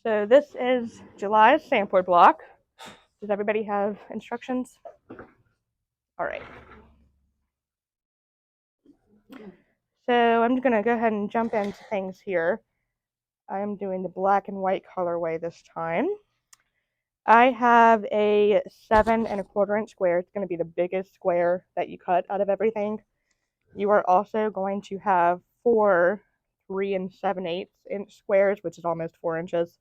So this is July's sampler block. Does everybody have instructions? All right. So I'm going to go ahead and jump into things here. I am doing the black and white colorway this time. I have a 7 1/4 inch square. It's going to be the biggest square that you cut out of everything. You are also going to have 4 3 7/8 inch squares, which is almost 4 inches.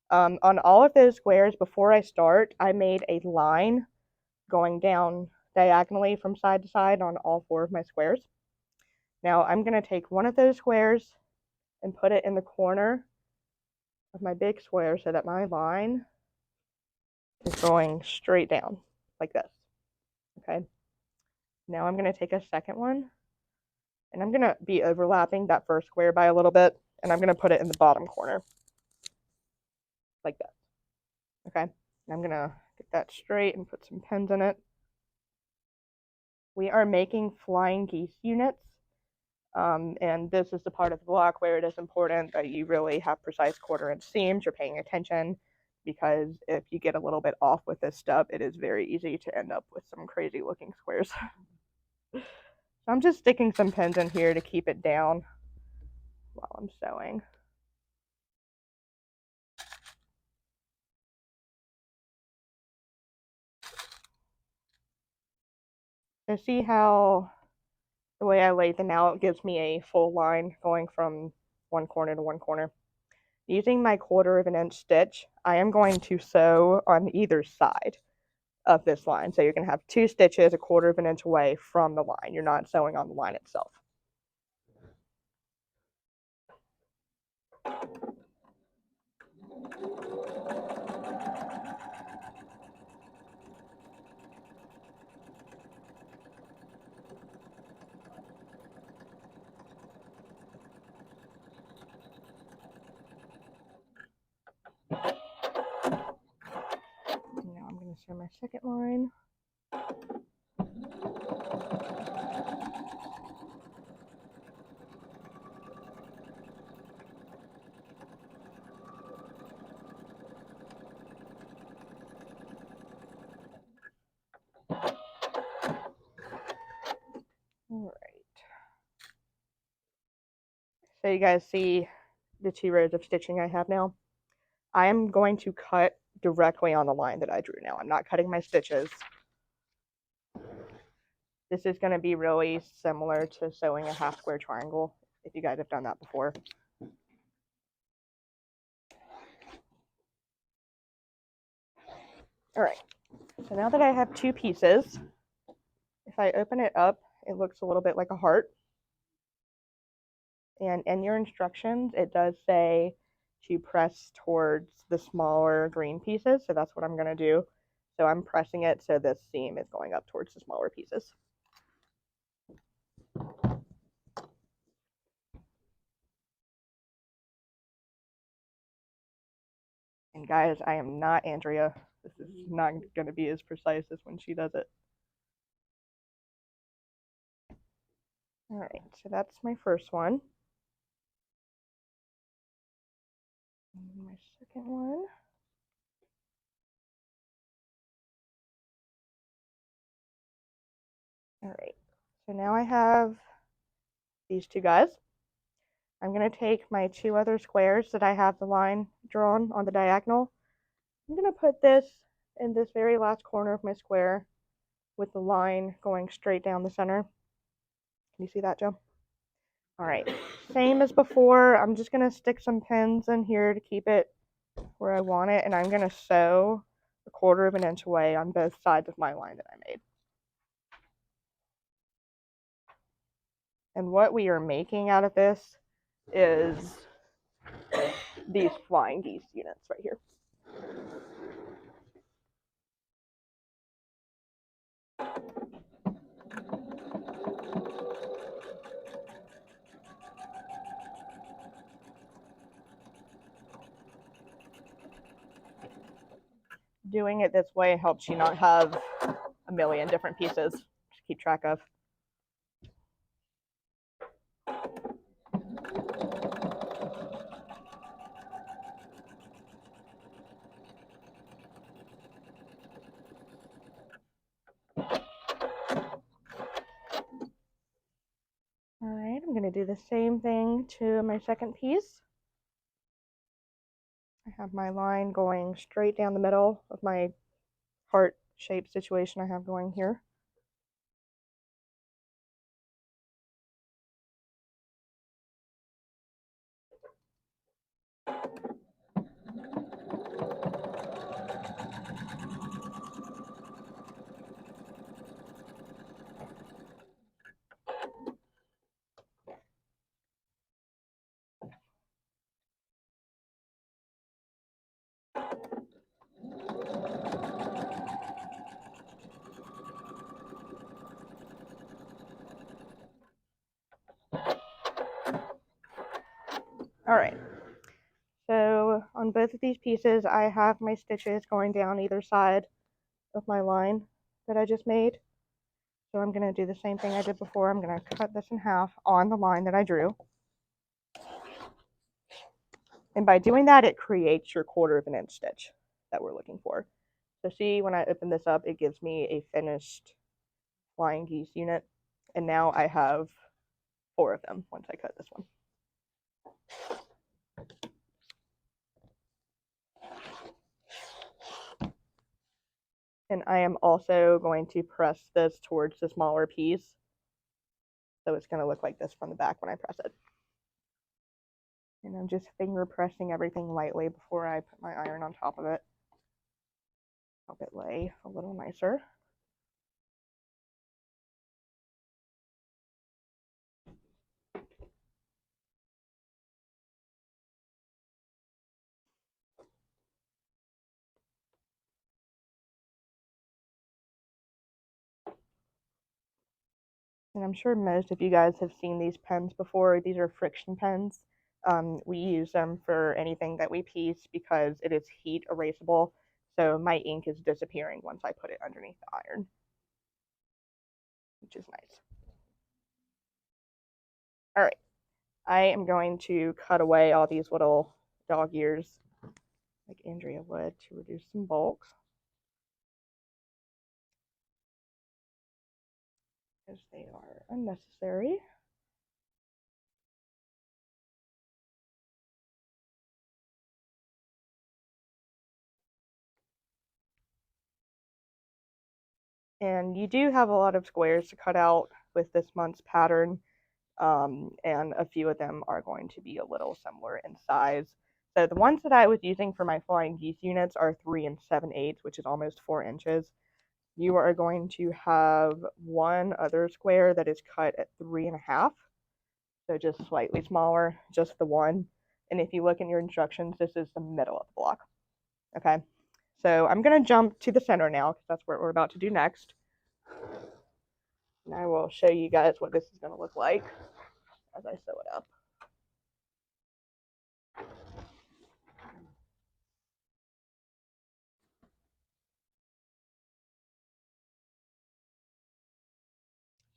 On all of those squares, before I start, I made a line going down diagonally from side to side on all 4 of my squares. Now I'm going to take one of those squares and put it in the corner of my big square so that my line is going straight down like this. Okay. Now I'm going to take a second one and I'm going to be overlapping that first square by a little bit, and I'm going to put it in the bottom corner like that. Okay. And I'm going to get that straight and put some pins in it. We are making flying geese units. And this is the part of the block where it is important that you really have precise 1/4 inch seams. You're paying attention, because if you get a little bit off with this stuff, it is very easy to end up with some crazy looking squares. So I'm just sticking some pins in here to keep it down while I'm sewing. So see how the way I laid them out gives me a full line going from one corner to one corner. Using my 1/4 inch stitch, I am going to sew on either side of this line. So you're going to have 2 stitches 1/4 inch away from the line. You're not sewing on the line itself. Now I'm going to sew my second line. All right. So you guys see the 2 rows of stitching I have now. I am going to cut directly on the line that I drew now. I'm not cutting my stitches. This is going to be really similar to sewing a half square triangle, if you guys have done that before. All right, so now that I have 2 pieces, if I open it up, it looks a little bit like a heart. And in your instructions, it does say to press towards the smaller green pieces, so that's what I'm going to do. So I'm pressing it so this seam is going up towards the smaller pieces. And guys, I am not Andrea. This is not going to be as precise as when she does it. All right, so that's my first one. And my second one. All right, so now I have these 2 guys. I'm going to take my 2 other squares that I have the line drawn on the diagonal. I'm going to put this in this very last corner of my square with the line going straight down the center. Can you see that, Joe? All right, same as before. I'm just going to stick some pins in here to keep it where I want it, and I'm going to sew 1/4 inch away on both sides of my line that I made. And what we are making out of this is these flying geese units right here. Doing it this way helps you not have a million different pieces to keep track of. to do the same thing to my second piece. I have my line going straight down the middle of my heart-shaped situation I have going here. All right, so on both of these pieces, I have my stitches going down either side of my line that I just made. So I'm going to do the same thing I did before. I'm going to cut this in half on the line that I drew. And by doing that, it creates your 1/4 of an inch stitch that we're looking for. So see, when I open this up, it gives me a finished flying geese unit. And now I have 4 of them once I cut this one. And I am also going to press this towards the smaller piece. So it's going to look like this from the back when I press it. And I'm just finger pressing everything lightly before I put my iron on top of it. Help it lay a little nicer. And I'm sure most of you guys have seen these pens before. These are friction pens. We use them for anything that we piece because it is heat erasable. So my ink is disappearing once I put it underneath the iron, which is nice. All right, I am going to cut away all these little dog ears like Andrea would to reduce some bulk, because they are unnecessary. And you do have a lot of squares to cut out with this month's pattern, and a few of them are going to be a little similar in size. So the ones that I was using for my flying geese units are 3 7/8, which is almost 4 inches. You are going to have one other square that is cut at 3 1/2, so just slightly smaller, just the one. And if you look in your instructions, this is the middle of the block. Okay, so I'm going to jump to the center now because that's what we're about to do next. And I will show you guys what this is going to look like as I sew it up.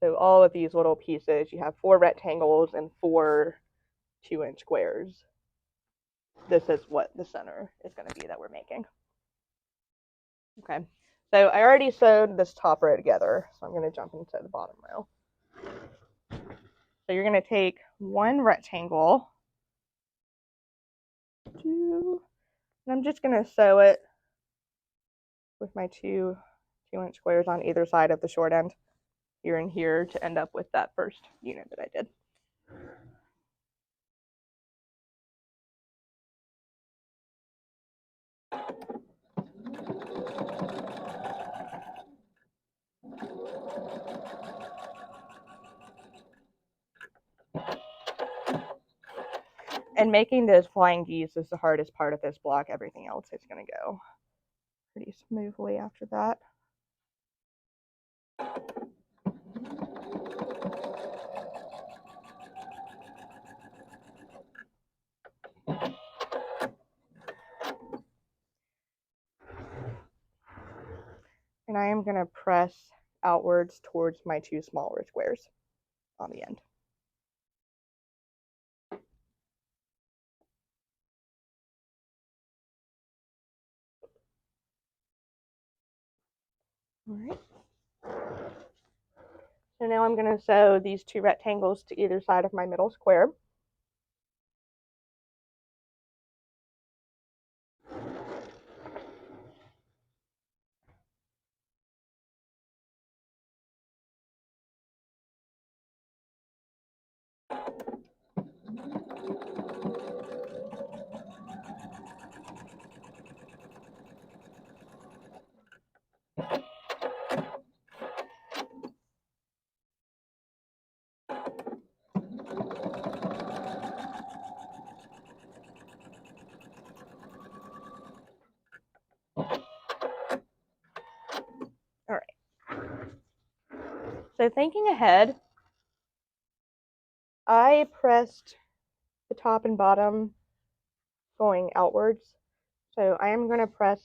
So all of these little pieces, you have 4 rectangles and 4 2-inch squares. This is what the center is going to be that we're making. Okay, so I already sewed this top row together, so I'm going to jump into the bottom row. So you're going to take one rectangle, and I'm just going to sew it with my 2 2-inch squares on either side of the short end, here and here, to end up with that first unit that I did. And making those flying geese is the hardest part of this block. Everything else is going to go pretty smoothly after that. And I am going to press outwards towards my 2 smaller squares on the end. All right. So now I'm going to sew these 2 rectangles to either side of my middle square. All right. So thinking ahead, I pressed the top and bottom going outwards. So I am going to press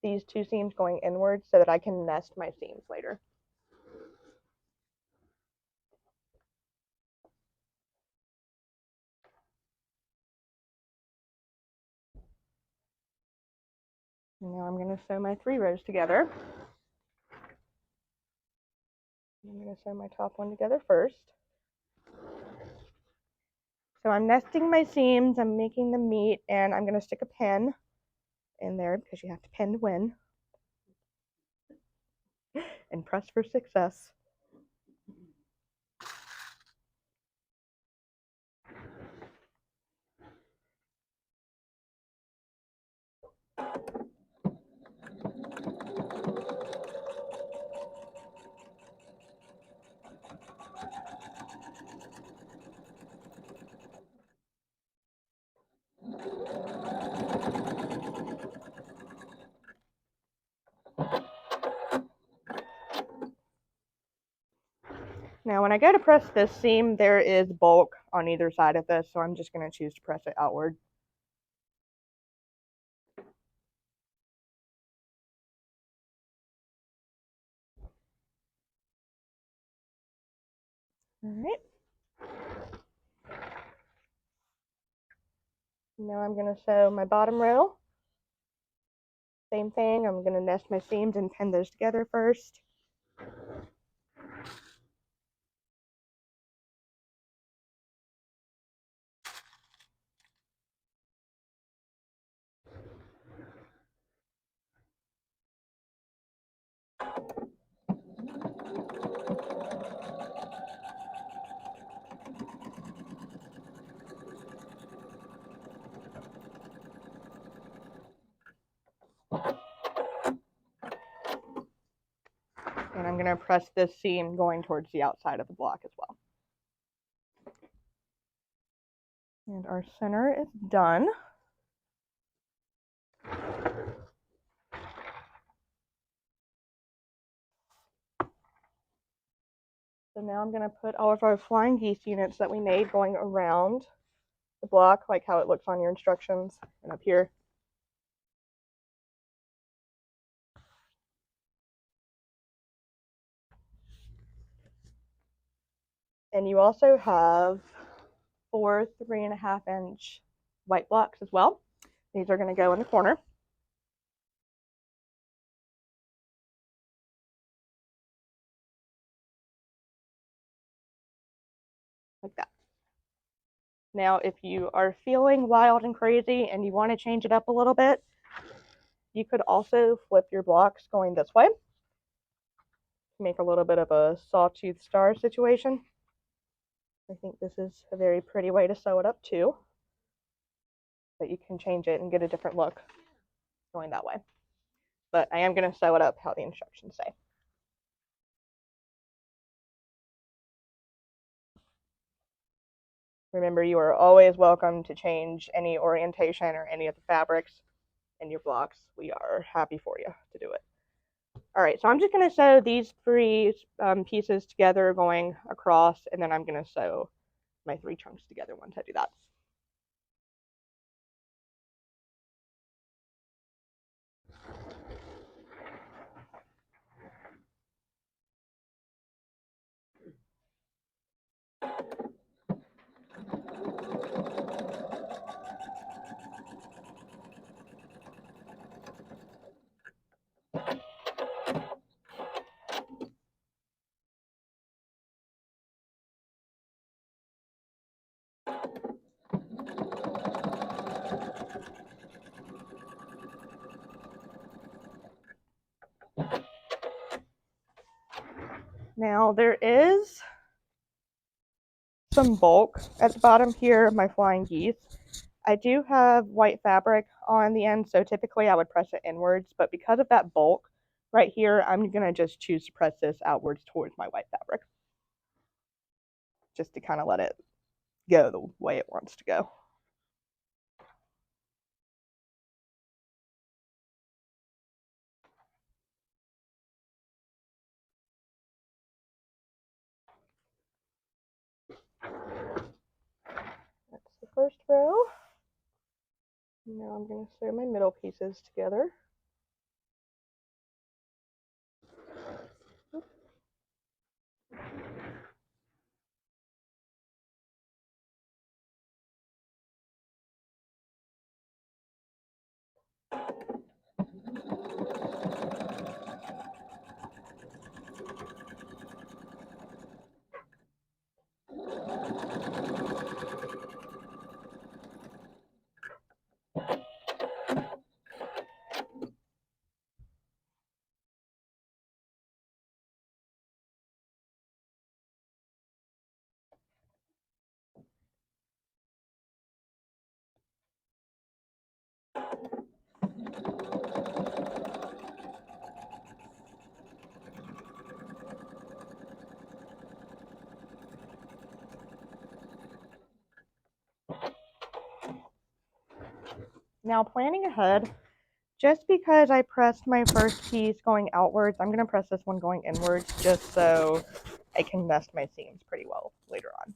these 2 seams going inwards so that I can nest my seams later. And now I'm going to sew my 3 rows together. I'm going to sew my top one together first. So I'm nesting my seams, I'm making them meet, and I'm going to stick a pin in there because you have to pin to win. And press for success. Now when I go to press this seam, there is bulk on either side of this, so I'm just going to choose to press it outward. All right. Now I'm going to sew my bottom row. Same thing, I'm going to nest my seams and pin those together first. And I'm going to press this seam going towards the outside of the block as well. And our center is done. So now I'm going to put all of our flying geese units that we made going around the block, like how it looks on your instructions, and up here. And you also have 4 3.5-inch white blocks as well. These are going to go in the corner. Like that. Now, if you are feeling wild and crazy and you want to change it up a little bit, you could also flip your blocks going this way. Make a little bit of a sawtooth star situation. I think this is a very pretty way to sew it up too. But you can change it and get a different look going that way. But I am going to sew it up how the instructions say. Remember, you are always welcome to change any orientation or any of the fabrics in your blocks. We are happy for you to do it. All right, so I'm just going to sew these 3 pieces together going across, and then I'm going to sew my 3 chunks together once I do that. Now there is some bulk at the bottom here of my flying geese. I do have white fabric on the end, so typically I would press it inwards, but because of that bulk right here, I'm going to just choose to press this outwards towards my white fabric, just to kind of let it go the way it wants to go. That's the first row. Now I'm going to sew my middle pieces together. Now planning ahead, just because I pressed my first piece going outwards, I'm going to press this one going inwards just so I can nest my seams pretty well later on.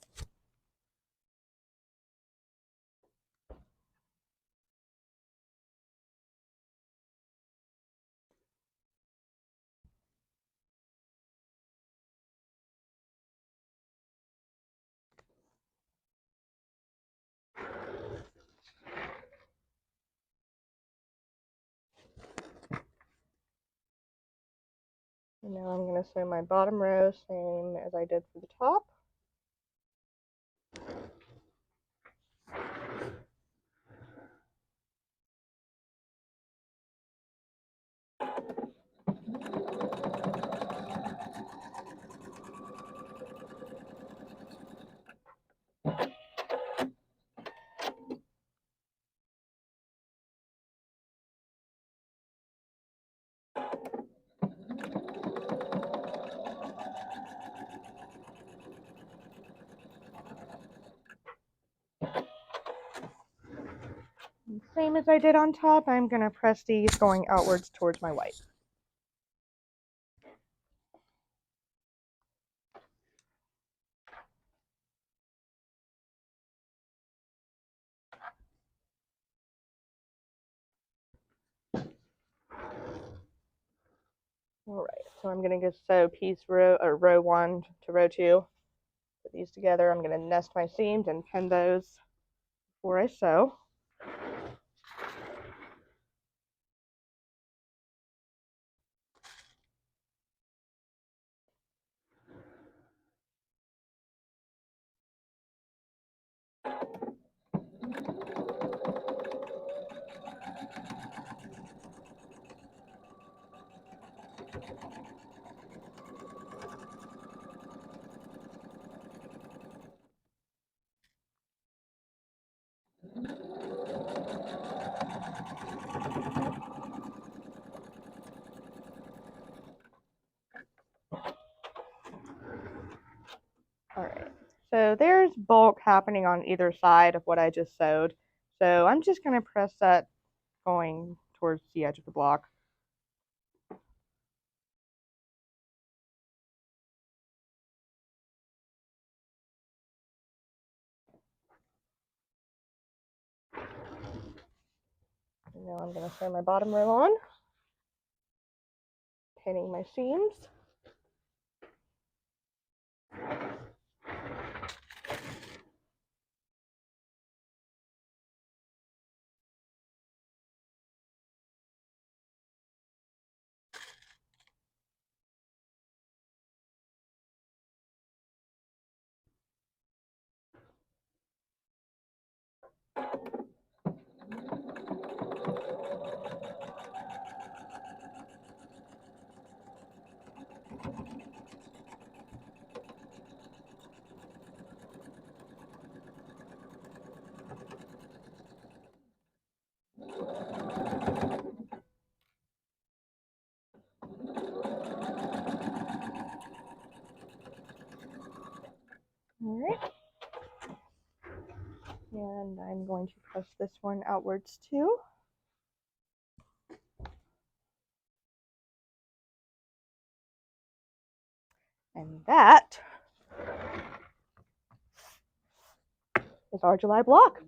And now I'm going to sew my bottom row same as I did for the top. And same as I did on top, I'm going to press these going outwards towards my white. All right, so I'm going to just sew row 1 to row 2. Put these together. I'm going to nest my seams and pin those before I sew. All right, so there's bulk happening on either side of what I just sewed. So I'm just going to press that going towards the edge of the block. And now I'm going to sew my bottom row on, pinning my seams. going to press this one outwards too. And that is our July block.